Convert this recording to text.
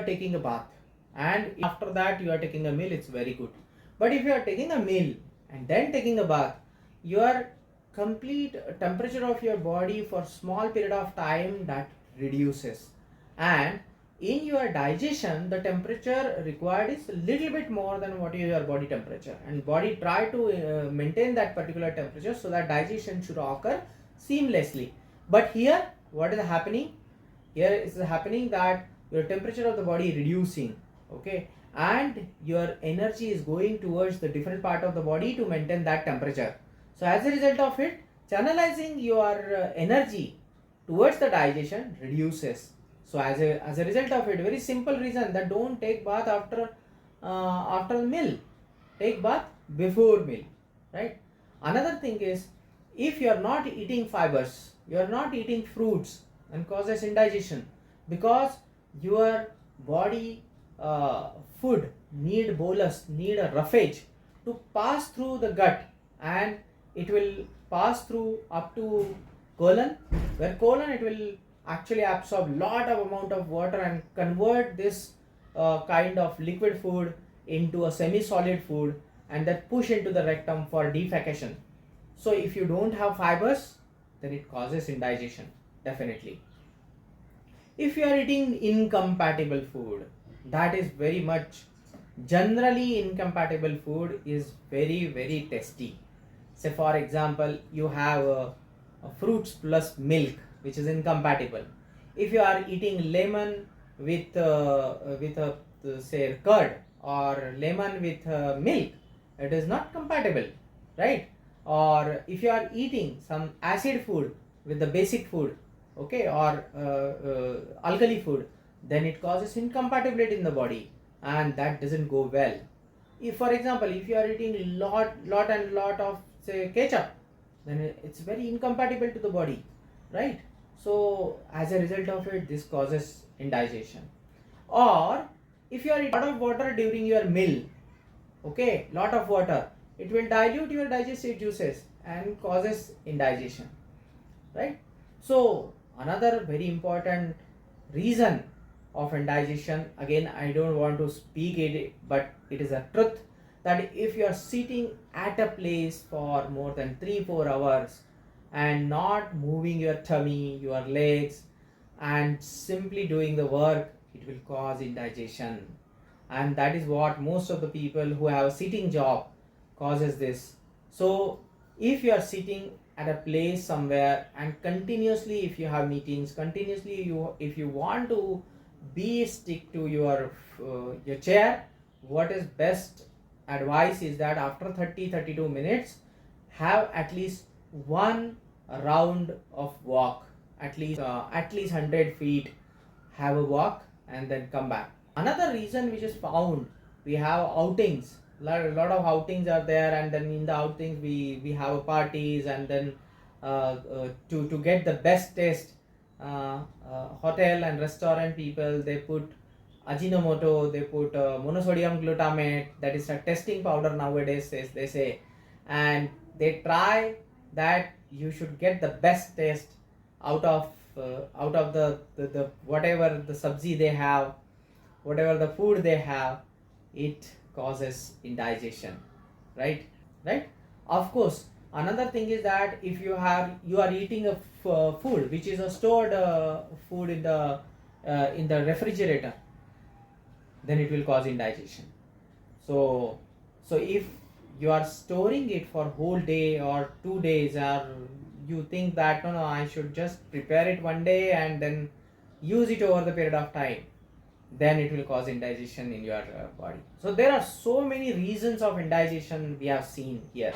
are taking a bath and after that you are taking a meal, it's very good. But if you are taking a meal and then taking a bath, your complete temperature of your body for small period of time that reduces, and in your digestion the temperature required is a little bit more than what is your body temperature, and body try to maintain that particular temperature so that digestion should occur seamlessly. But here what is happening? Here is happening that your temperature of the body reducing, okay, and your energy is going towards the different part of the body to maintain that temperature. So as a result of it, channelizing your energy towards the digestion reduces. So as a result of it, very simple reason that don't take bath after the meal, take bath before meal, right? Another thing is, if you are not eating fibers, you are not eating fruits, and causes indigestion, because your body food need bolus, need a roughage to pass through the gut, and it will pass through up to colon, where colon it will actually absorb lot of amount of water and convert this kind of liquid food into a semi-solid food, and then push into the rectum for defecation. So if you don't have fibers, then it causes indigestion, definitely. If you are eating incompatible food, that is very much, generally incompatible food is very very tasty. Say for example, you have fruits plus milk, which is incompatible. If you are eating lemon with say curd, or lemon with milk, it is not compatible, right? Or if you are eating some acid food with the basic food, okay, or alkali food, then it causes incompatibility in the body, and that doesn't go well. If for example, if you are eating lot of say ketchup, then it's very incompatible to the body, right? So as a result of it, this causes indigestion. Or if you are eating a lot of water during your meal, okay, lot of water, it will dilute your digestive juices and causes indigestion, right? So another very important reason of indigestion, again I don't want to speak it, but it is a truth, that if you are sitting at a place for more than 3-4 hours and not moving your tummy, your legs, and simply doing the work, it will cause indigestion. And that is what most of the people who have a sitting job causes this. So if you are sitting at a place somewhere and continuously, if you have meetings continuously, if you want to be stick to your chair, what is best advice is that after 30-32 minutes have at least one round of walk, at least 100 feet, have a walk and then come back. Another reason which is found, we have outings, a lot of outings are there, and then in the outings we have parties, and then to get the best taste, hotel and restaurant people, they put Ajinomoto, they put monosodium glutamate, that is a testing powder nowadays, they say, and they try that you should get the best taste out of the whatever the sabzi they have, whatever the food they have, it causes indigestion, right? Of course, another thing is that if you are eating a food which is a stored food in the refrigerator, then it will cause indigestion. So if you are storing it for whole day or 2 days, or you think that no, I should just prepare it one day and then use it over the period of time, then it will cause indigestion in your body. So there are so many reasons of indigestion we have seen here.